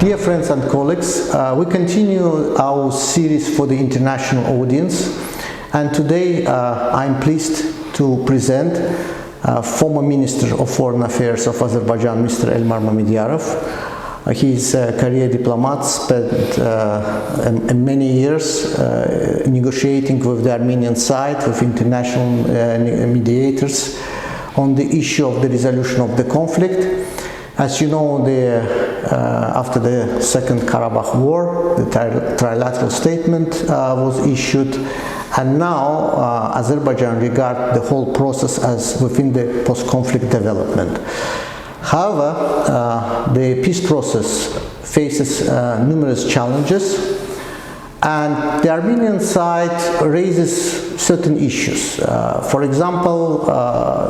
Dear friends and colleagues, we continue our series for the international audience, and today I'm pleased to present former Minister of Foreign Affairs of Azerbaijan, Mr. Elmar Mammedyarov. He's a career diplomat, spent many years negotiating with the Armenian side, with international mediators on the issue of the resolution of the conflict. As you know, after the Second Karabakh War, the trilateral statement was issued, and now Azerbaijan regards the whole process as within the post-conflict development. However, the peace process faces numerous challenges, and the Armenian side raises certain issues. For example,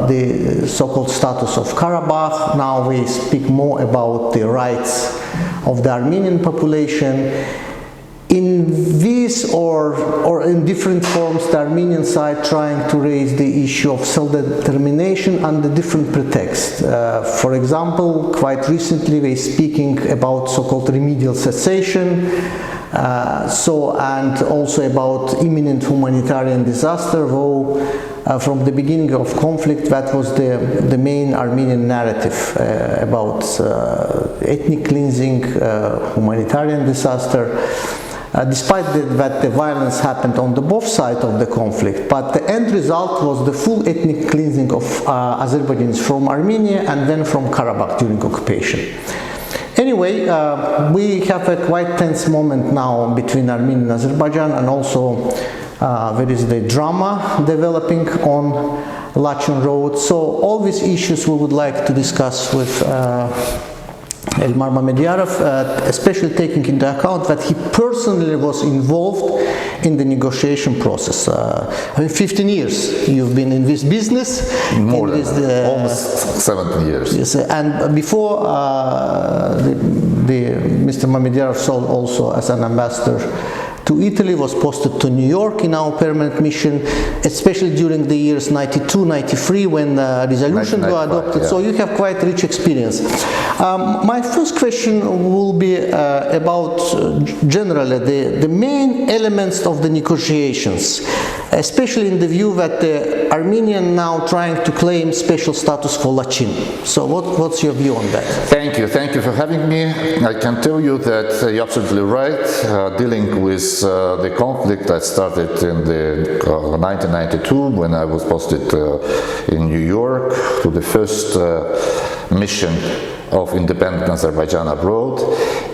the so-called status of Karabakh. Now we speak more about the rights of the Armenian population. In this or in different forms, the Armenian side trying to raise the issue of self-determination under different pretexts. For example, quite recently we're speaking about so-called remedial cessation, and also about imminent humanitarian disaster, though from the beginning of conflict that was the main Armenian narrative about ethnic cleansing, humanitarian disaster. Despite that the violence happened on both sides of the conflict, but the end result was the full ethnic cleansing of Azerbaijanis from Armenia and then from Karabakh during occupation. Anyway, we have a quite tense moment now between Armenia and Azerbaijan, and also there is the drama developing on Lachin road. So all these issues we would like to discuss with Elmar Mammedyarov, especially taking into account that he personally was involved in the negotiation process. 15 years you've been in this business. More than almost 17 years. Yes, and before Mr. Mammedyarov served also as an ambassador to Italy, was posted to New York in our permanent mission, especially during the years 92, 93 when resolutions were adopted. Yeah. So you have quite rich experience. My first question will be about generally the main elements of the negotiations, especially in the view that the Armenian now trying to claim special status for Lachin. So what's your view on that? Thank you for having me. I can tell you that you're absolutely right. Dealing with the conflict that started in the 1992 when I was posted in New York to the first mission of independent Azerbaijan abroad,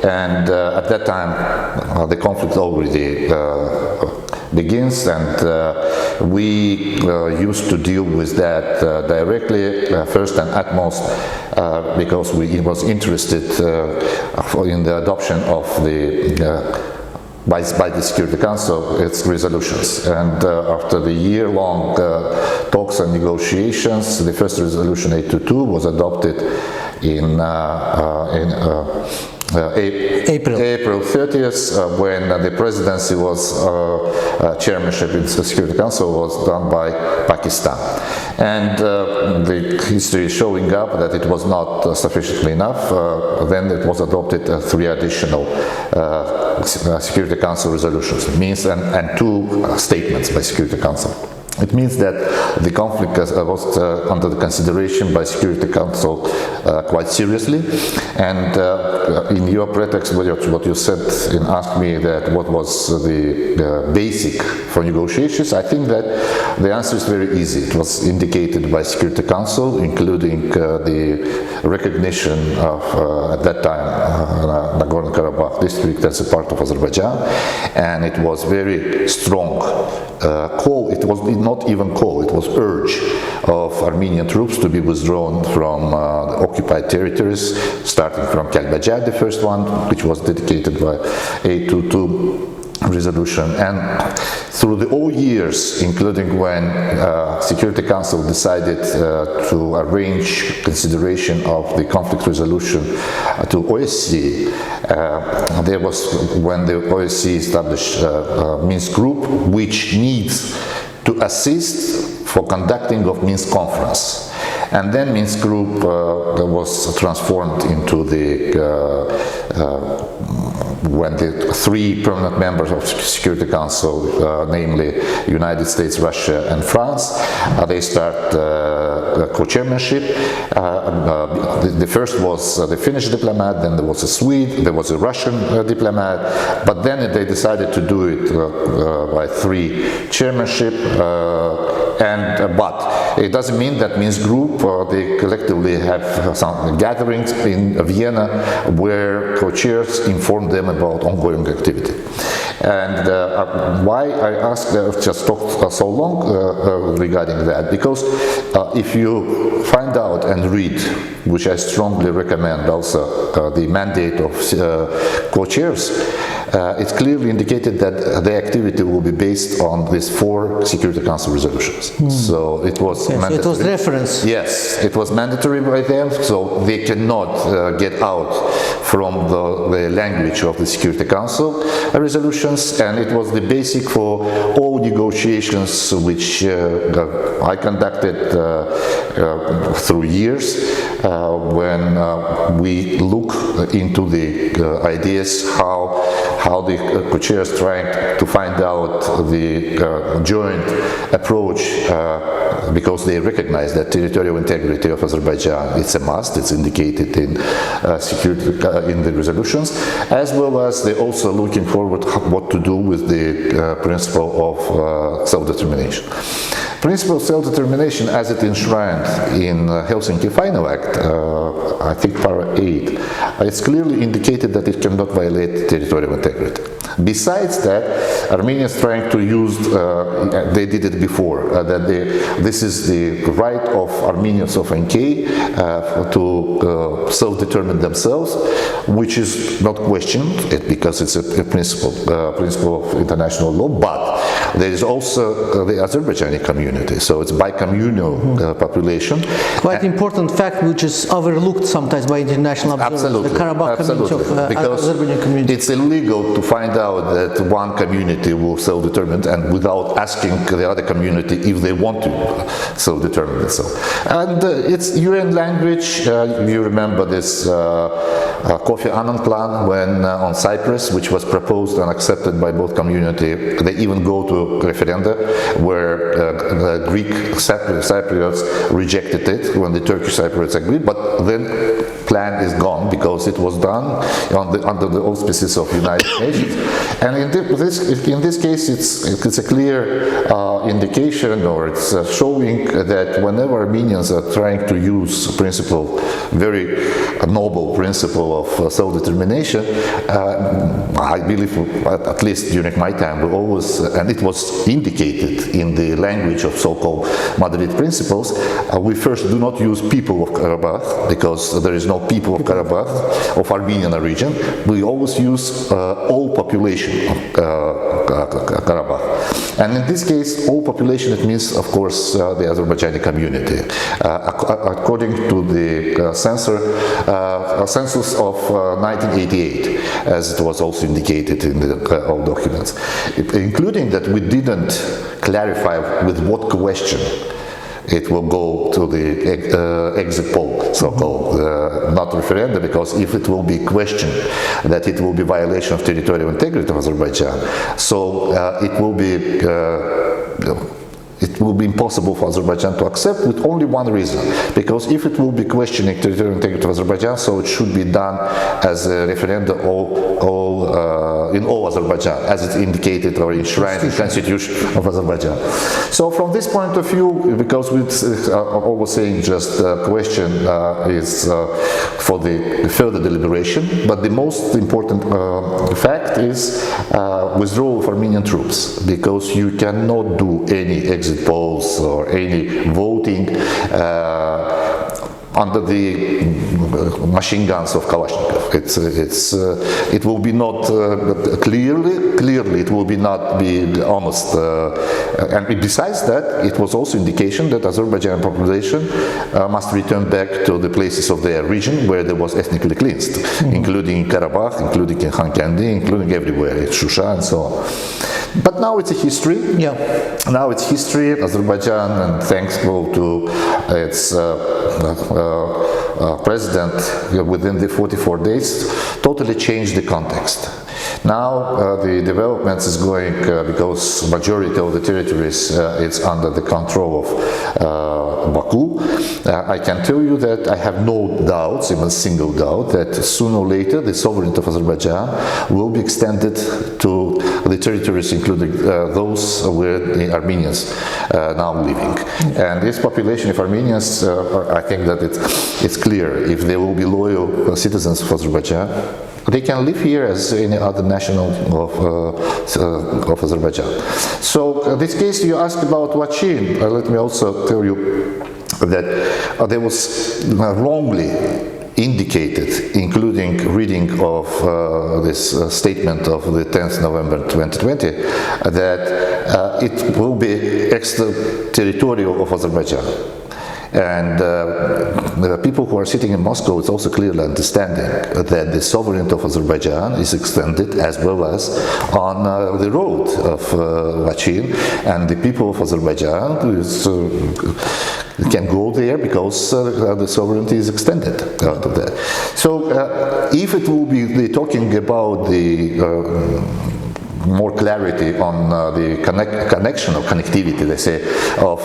and at that time the conflict already begins, and we used to deal with that directly, first and at most, because we was interested in the adoption of the by the Security Council its resolutions. And after the year-long talks and negotiations, the first resolution 822 was adopted in April 30th, when the presidency was chairmanship in the Security Council was done by Pakistan. And the history is showing up that it was not sufficiently enough. Then it was adopted 3 additional Security Council resolutions. It means and 2 statements by Security Council. It means that the conflict was under the consideration by Security Council quite seriously, and in your pretext, what you said and asked me that what was the basic for negotiations, I think that the answer is very easy. It was indicated by Security Council, including the recognition of, at that time, Nagorno-Karabakh district as a part of Azerbaijan, and it was very strong call. It was not even call, it was urge of Armenian troops to be withdrawn from occupied territories, starting from Kalbajar, the first one, which was dedicated by 822 resolution, and through the all years, including when Security Council decided to arrange consideration of the conflict resolution to OSCE, there was when the OSCE established Minsk group, which needs to assist for conducting of Minsk conference. And then Minsk Group was transformed into when the three permanent members of the Security Council, namely United States, Russia and France, they start co-chairmanship. The first was the Finnish diplomat, then there was a Swede, there was a Russian diplomat, but then they decided to do it by three chairmanship. But it doesn't mean that Minsk Group, they collectively have some gatherings in Vienna where co-chairs inform them about ongoing activity. And why I asked, just talked so long regarding that, because if you find out and read, which I strongly recommend also, the mandate of co-chairs, it's clearly indicated that the activity will be based on these 4 Security Council resolutions. So it was mandatory. It was reference. Yes, it was mandatory by them, so they cannot get out from the language of the Security Council resolutions, and it was the basic for all negotiations which I conducted through years when we look into the ideas how the co-chairs trying to find out the joint approach, because they recognize that territorial integrity of Azerbaijan, it's a must, it's indicated in security in the resolutions, as well as they also looking forward what to do with the principle of self-determination. Principle of self-determination, as it enshrined in Helsinki Final Act, I think para 8, it's clearly indicated that it cannot violate territorial integrity. Besides that, Armenia is trying to use, they did it before, that this is the right of Armenians of NK to self-determine themselves, which is not questioned because it's a principle of international law, but there is also the Azerbaijani community, so it's bi-communal population. Quite important fact which is overlooked sometimes by international observers. Absolutely. The Karabakh community of Azerbaijani community. It's illegal to find out that one community will self-determine and without asking the other community if they want to self-determine themselves. And it's UN language. You remember this Kofi Annan plan when on Cyprus, which was proposed and accepted by both community. They even go to referenda where the Greek Cypriots rejected it when the Turkish Cypriots agreed, but then plan is gone because it was done under the auspices of United Nations. And in this case, it's a clear indication, or it's showing that whenever Armenians are trying to use principle, very noble principle of self-determination, I believe, at least during my time, we always, and it was indicated in the language of so-called Madrid principles, we first do not use people of Karabakh, because there is no people of Karabakh, of Armenian origin. We always use all population of Karabakh. And in this case, all population, it means, of course, the Azerbaijani community. According to the census of 1988, as it was also indicated in the old documents, including that we didn't clarify with what question it will go to the exit poll, so-called, not referendum, because if it will be questioned that it will be violation of territorial integrity of Azerbaijan, so it will be impossible for Azerbaijan to accept, with only one reason, because if it will be questioning territorial integrity of Azerbaijan, so it should be done as a referendum in all Azerbaijan, as it's indicated or enshrined in the Constitution of Azerbaijan. So from this point of view, because we're always saying just question is for the further deliberation, but the most important fact is withdrawal of Armenian troops, because you cannot do any exit polls or any voting under the machine guns of Kalashnikov. It will be not clearly it will be not be honest. And besides that, it was also indication that Azerbaijani population must return back to the places of their region where they was ethnically cleansed, including in Karabakh, including in Khankendi, including everywhere, in Shusha and so on. But now it's a history. Yeah. Now it's history. Azerbaijan, and thanks to its president, within the 44 days, totally changed the context. Now the developments is going because majority of the territories it's under the control of Baku. I can tell you that I have no doubts, even a single doubt, that sooner or later the sovereignty of Azerbaijan will be extended to the territories, including those where the Armenians now living. And this population of Armenians, I think that it's clear, if they will be loyal citizens of Azerbaijan, they can live here as any other national of Azerbaijan. So this case you asked about Lachin, let me also tell you that there was wrongly indicated, including reading of this statement of the 10th November 2020, that it will be extraterritorial of Azerbaijan. And the people who are sitting in Moscow is also clearly understanding that the sovereignty of Azerbaijan is extended as well as on the road of Lachin, and the people of Azerbaijan can go there because the sovereignty is extended out of that. So if it will be talking about the more clarity on the connection or connectivity, they say, of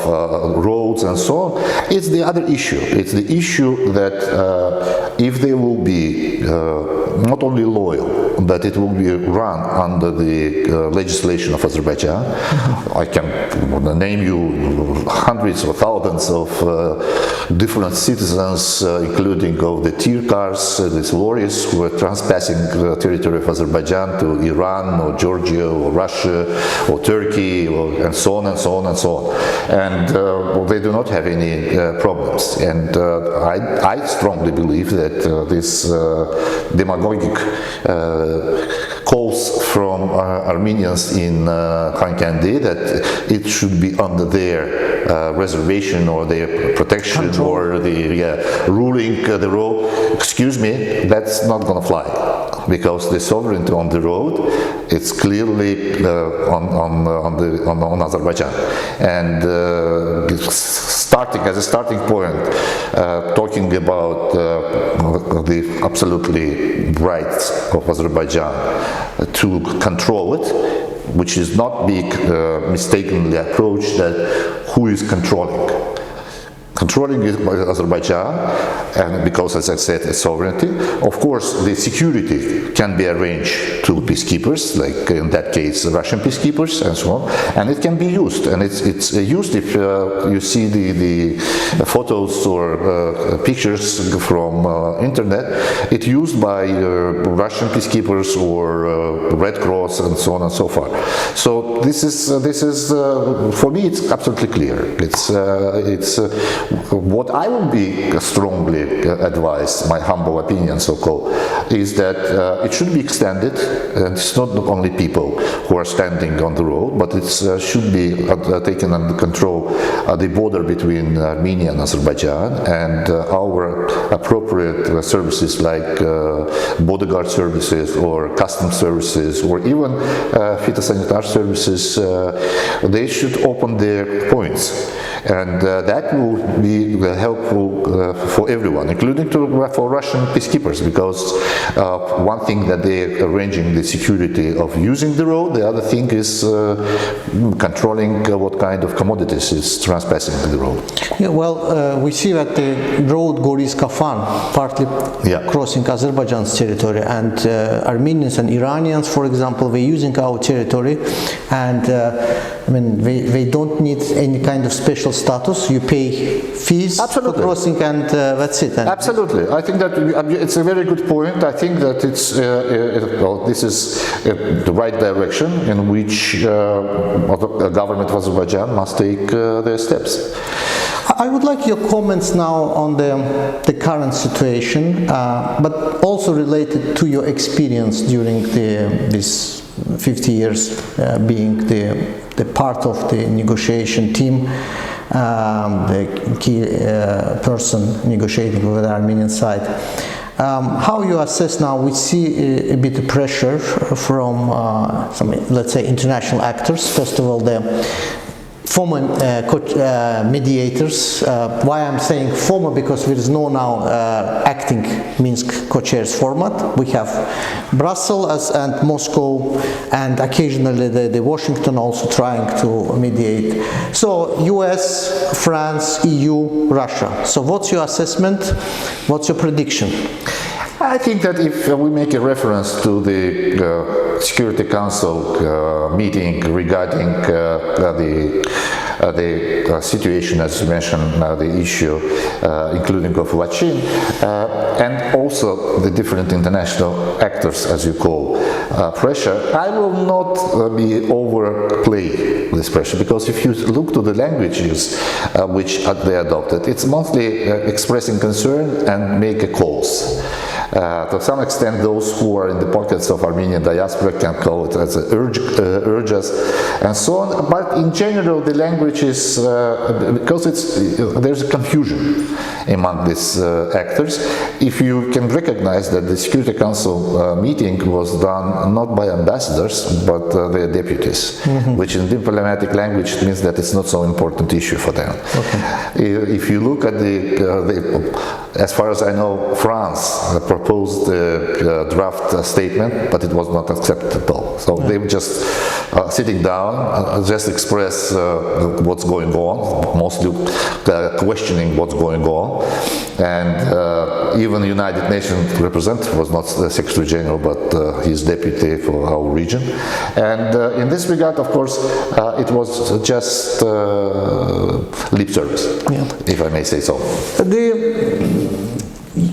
roads and so on, it's the other issue. It's the issue that if they will be not only loyal, but it will be run under the legislation of Azerbaijan. I can name you hundreds or thousands of different citizens, including of the tier cars, these lorries who are transpassing the territory of Azerbaijan to Iran or Georgia or Russia or Turkey and so on and so on and so on. And they do not have any problems. And I strongly believe that this demagogic calls from Armenians in Khankendi that it should be under their reservation or their protection control, or the ruling the road. Excuse me, that's not going to fly, because the sovereignty on the road, it's clearly on Azerbaijan. And starting as a starting point, talking about the absolutely rights of Azerbaijan to control it, which is not being mistakenly approached that who is controlling. Controlling is Azerbaijan, and because, as I said, a sovereignty. Of course, the security can be arranged to peacekeepers, like in that case, Russian peacekeepers, and so on. And it can be used, and it's used if you see the photos or pictures from internet. It's used by Russian peacekeepers or Red Cross, and so on and so forth. So this is for me, it's absolutely clear. It's what I will be strongly advised, my humble opinion so-called, is that it should be extended, and it's not only people who are standing on the road, but it should be taken under control the border between Armenia and Azerbaijan, and our appropriate services like border guard services or customs services or even phytosanitary services, they should open their points. And that will be helpful for everyone, including for Russian peacekeepers, because one thing that they're arranging the security of using the road, the other thing is controlling what kind of commodities is transpassing the road. Yeah, well, we see that the road Goris-Kafan partly crossing Azerbaijan's territory, and Armenians and Iranians, for example, they're using our territory, and I mean, they don't need any kind of special status. You pay fees for crossing, and that's it. And absolutely. I think that it's a very good point. I think that this is the right direction in which the government of Azerbaijan must take their steps. I would like your comments now on the current situation, but also related to your experience during this 50 years being the part of the negotiation team, the key person negotiating with the Armenian side. How you assess now? We see a bit of pressure from some, let's say, international actors. First of all, the former mediators. Why I'm saying former? Because there is no now acting Minsk co-chairs format. We have Brussels and Moscow, and occasionally the Washington also trying to mediate. So US, France, EU, Russia. So what's your assessment? What's your prediction? I think that if we make a reference to the Security Council meeting regarding the situation, as you mentioned, the issue, including of Lachin, and also the different international actors, as you call, pressure, I will not be overplay this pressure, because if you look to the languages which they adopted, it's mostly expressing concern and make a calls. To some extent, those who are in the pockets of Armenian diaspora can call it as urges and so on. But in general, the language is because there's a confusion among these actors. If you can recognize that the Security Council meeting was done not by ambassadors but their deputies, which in diplomatic language means that it's not so important issue for them. Okay. If you look at as far as I know, France proposed a draft statement, but it was not acceptable. So they were just sitting down, just express what's going on, mostly questioning what's going on. And even United Nations representative was not the Secretary General, but his deputy for our region. And in this regard, of course, it was just lip service, if I may say so.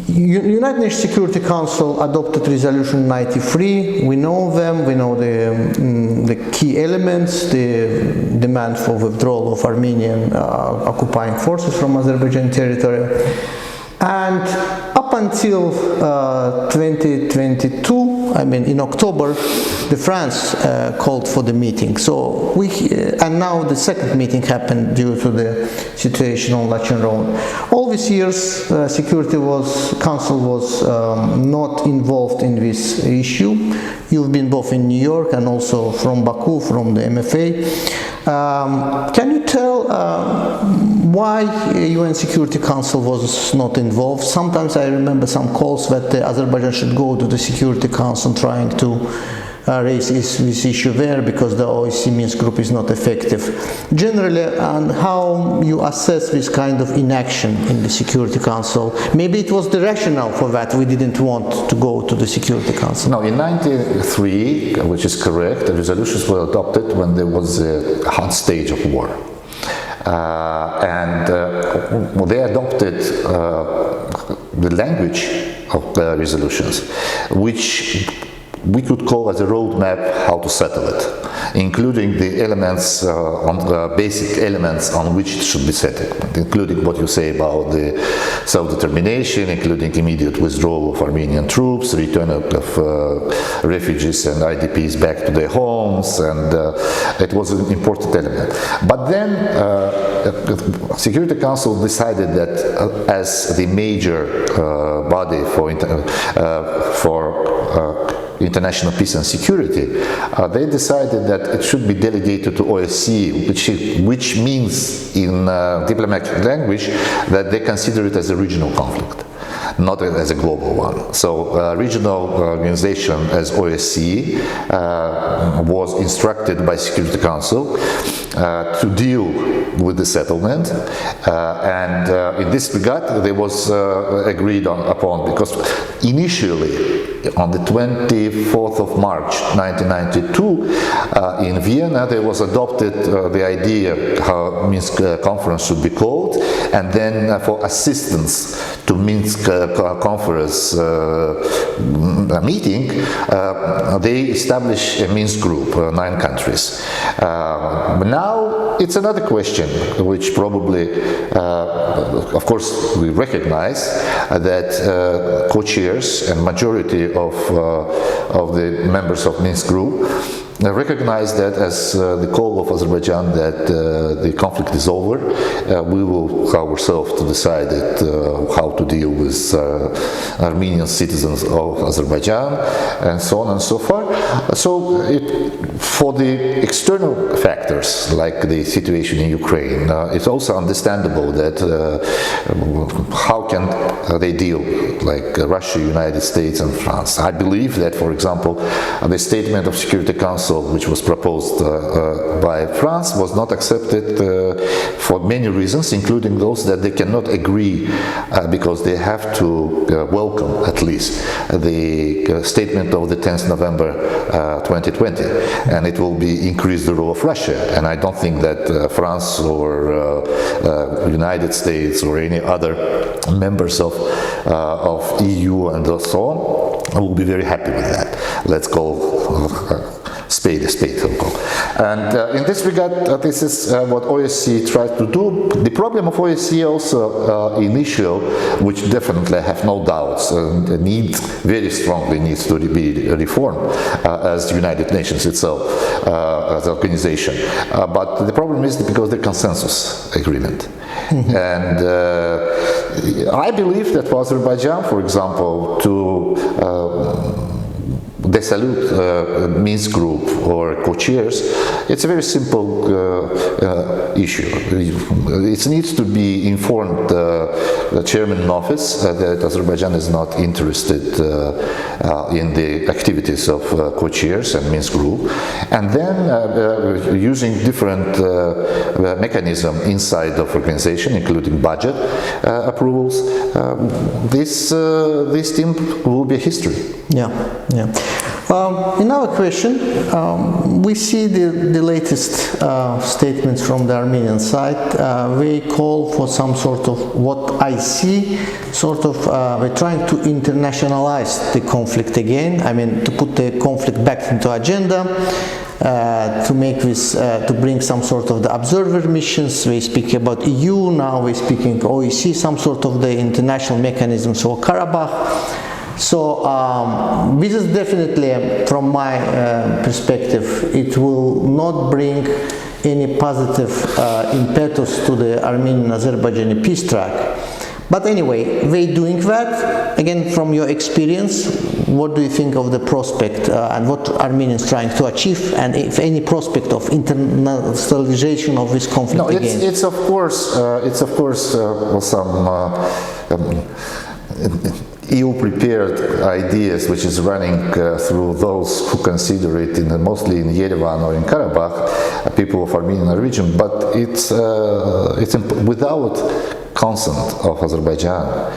United Nations Security Council adopted Resolution 93. We know them. We know the key elements: the demand for withdrawal of Armenian occupying forces from Azerbaijan territory, and up until 2022, I mean in October, the France called for the meeting. So and now the second meeting happened due to the situation on Lachin Road. All these years, Security Council was not involved in this issue. You've been both in New York and also from Baku, from the MFA. Can you tell why UN Security Council was not involved? Sometimes I remember some calls that Azerbaijan should go to the Security Council trying to raise this issue there because the OSCE Minsk group is not effective. Generally, and how you assess this kind of inaction in the Security Council? Maybe it was the rationale for that we didn't want to go to the Security Council. No, in 1993, which is correct, the resolutions were adopted when there was a hot stage of war. They adopted the language of the resolutions, which we could call as a roadmap how to settle it, including the elements, basic elements on which it should be settled, including what you say about the self-determination, including immediate withdrawal of Armenian troops, return of refugees and IDPs back to their homes, and it was an important element. But then Security Council decided that as the major body for international peace and security, they decided that it should be delegated to OSCE, which means in diplomatic language that they consider it as a regional conflict, not as a global one. So regional organization as OSCE was instructed by Security Council to deal with the settlement, and in this regard there was agreed upon, because initially on the 24th of March 1992 in Vienna there was adopted the idea how Minsk conference should be called, and then for assistance to Minsk conference meeting they established a Minsk group, 9 countries. But now it's another question which probably of course we recognize that co-chairs and majority of the members of Minsk group recognize that as the call of Azerbaijan that the conflict is over. We will ourselves to decide how to deal with Armenian citizens of Azerbaijan, and so on and so forth. So for the external factors like the situation in Ukraine, it's also understandable that how can they deal, like Russia, United States and France. I believe that, for example, the statement of Security Council which was proposed by France was not accepted for many reasons, including those that they cannot agree because they have to welcome at least the statement of the 10th November 2020, and it will be increase the role of Russia. And I don't think that France or United States or any other members of EU and so on will be very happy with that. Let's call spade a spade. And in this regard, this is what OSCE tried to do. The problem of OSCE also initial, which definitely I have no doubts, very strongly needs to be reformed as the United Nations itself, as an organization. But the problem is because the consensus agreement. Mm-hmm. And I believe that for Azerbaijan, for example, to desalute Minsk group or co-chairs, it's a very simple issue. It needs to be informed the chairman office that Azerbaijan is not interested in the activities of co-chairs and Minsk group, and then using different mechanism inside of organization, including budget approvals, this team will be history. Yeah. In our question, we see the latest statements from the Armenian side. We call for some sort of, what I see, we're trying to internationalize the conflict again. I mean, to put the conflict back into agenda, to make this, to bring some sort of the observer missions. We speak about EU now. We're speaking OSCE, some sort of the international mechanisms for Karabakh. So this is definitely, from my perspective, it will not bring any positive impetus to the Armenian-Azerbaijani peace track. But anyway, we're doing that. Again, from your experience, what do you think of the prospect and what Armenians trying to achieve, and if any prospect of internationalization of this conflict? No, it's of course some ill-prepared ideas which is running through those who consider it mostly in Yerevan or in Karabakh, people of Armenian region, but it's without consent of Azerbaijan.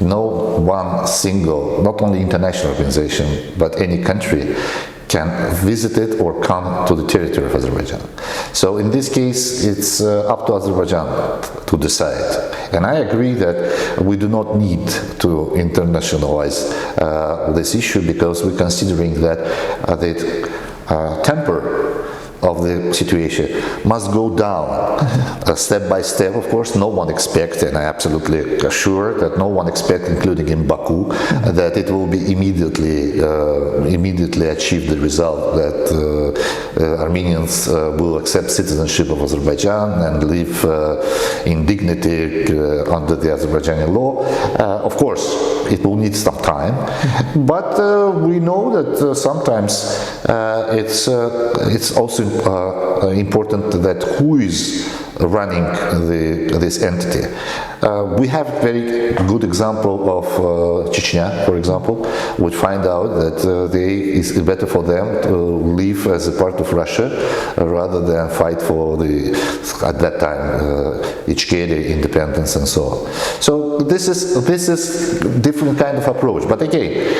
No one single, not only international organization, but any country can visit it or come to the territory of Azerbaijan. So in this case, it's up to Azerbaijan to decide. And I agree that we do not need to internationalize this issue, because we're considering that the temper of the situation must go down step by step. Of course, no one expects, and I absolutely sure that no one expects, including in Baku, that it will be immediately achieve the result that Armenians will accept citizenship of Azerbaijan and live in dignity under the Azerbaijani law. Of course, it will need some time, but we know that sometimes it's also important that who is running this entity. We have very good example of Chechnya, for example, which find out that it's better for them to live as a part of Russia rather than fight for the, at that time, Ichkeria independence and so on. So this is different kind of approach. But again,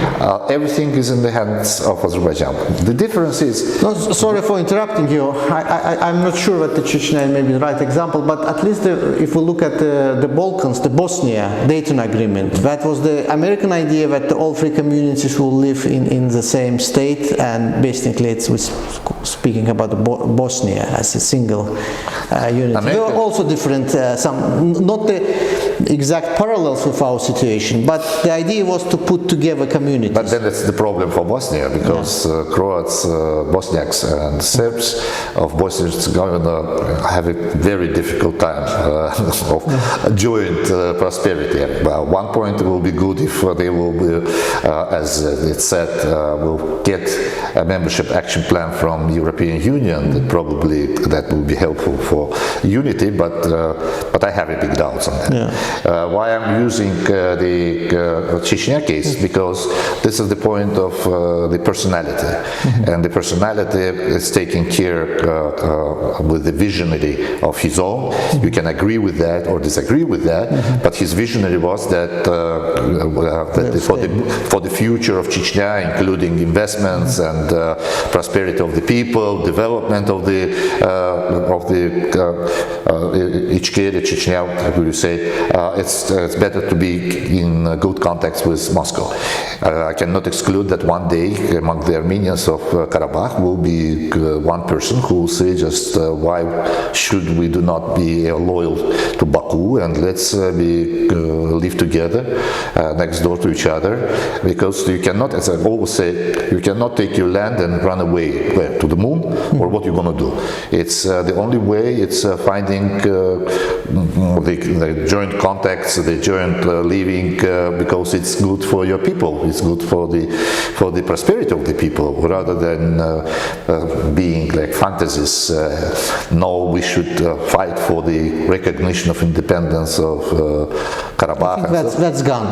everything is in the hands of Azerbaijan. The difference is... No, sorry for interrupting you. I'm not sure that the Chechnya may be the right example, but at least if we look at the Balkans, the Bosnia Dayton Agreement, that was the American idea that all three communities will live in the same state, and basically it's speaking about Bosnia as a single unit. There are also different, some, not the exact parallels with our situation, but the idea was to put together communities. But then it's the problem for Bosnia, because Croats, Bosniaks and Serbs of Bosnia and Herzegovina have a very difficult time of joint prosperity. One point will be good if they will be, as it said, will get a membership action plan from the European Union. That probably that will be helpful for unity, but I have a big doubts on that. Yeah. Why I'm using the Chechnya case, because this is the point of the personality, and the personality is taking care with the visionary of his own. You can agree with that or disagree with that, but his visionary was that, for the future of Chechnya, including investments and prosperity of the people, development of the Ichkeria, Chechnya, how you say, it's better to be in good contact with Moscow. I cannot exclude that one day among the Armenians of Karabakh will be one person who will say just why should we do not be loyal to Baku, and let's live together next door to each other, because you cannot, as I always say, you cannot take your land and run away where, to the moon, or what you're going to do. It's the only way, it's finding the joint contacts, the joint living, because it's good for your people, it's good for the prosperity of the people, rather than being like fantasies. No, we should fight for the recognition of independence of Karabakh. I think that's gone.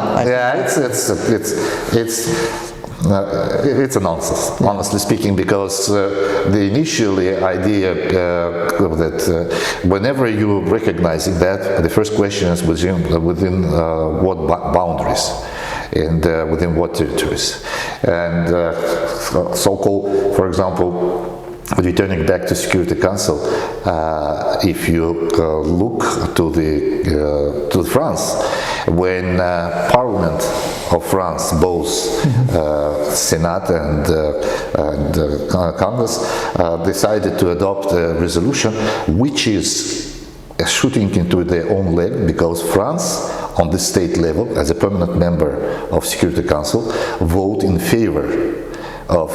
It's a nonsense, honestly speaking, because the initial idea that whenever you recognizing that, the first question is within what boundaries and within what territories. And so-called, for example, returning back to Security Council, if you look to France, when Parliament of France, both Senate and Congress, decided to adopt a resolution which is shooting into their own leg, because France, on the state level, as a permanent member of Security Council, vote in favor of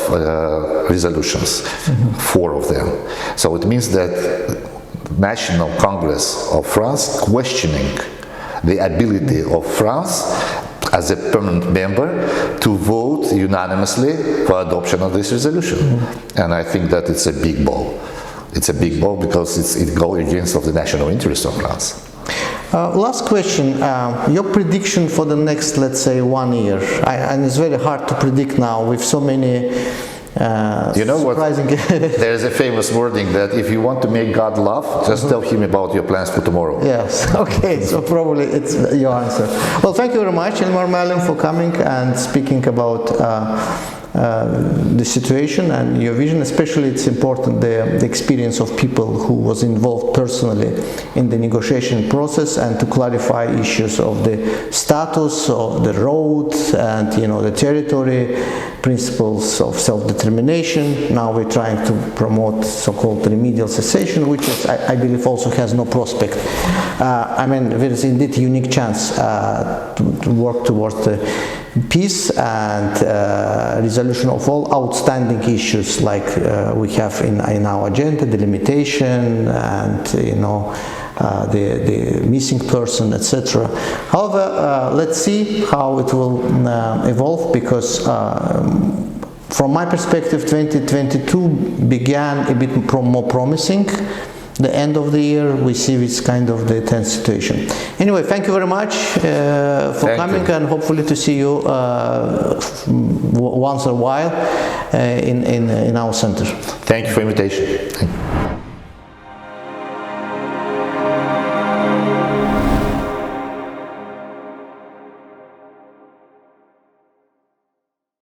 resolutions, 4 of them. So it means that National Congress of France questioning the ability of France as a permanent member to vote unanimously for adoption of this resolution. And I think that it's a big blow. It's a big blow because it goes against of the national interest of France. Last question, your prediction for the next, let's say, 1 year, and it's very hard to predict now with so many you know surprising... what, there's a famous wording that if you want to make God laugh, just tell him about your plans for tomorrow. Yes, okay, so probably it's your answer. Well, thank you very much, Elmar Mammedyarov, for coming and speaking about the situation and your vision. Especially it's important the experience of people who was involved personally in the negotiation process, and to clarify issues of the status of the road and the territory, principles of self-determination. Now we're trying to promote so-called remedial cessation, which is, I believe also has no prospect. I mean, there is indeed a unique chance to work towards the peace and resolution of all outstanding issues like we have in our agenda, the limitation and the missing person, etc. However, let's see how it will evolve, because from my perspective 2022 began a bit more promising. The end of the year we see this kind of the tense situation. Anyway, thank you very much for coming, and hopefully to see you once in a while in our center. Thank you for the invitation. Thank you.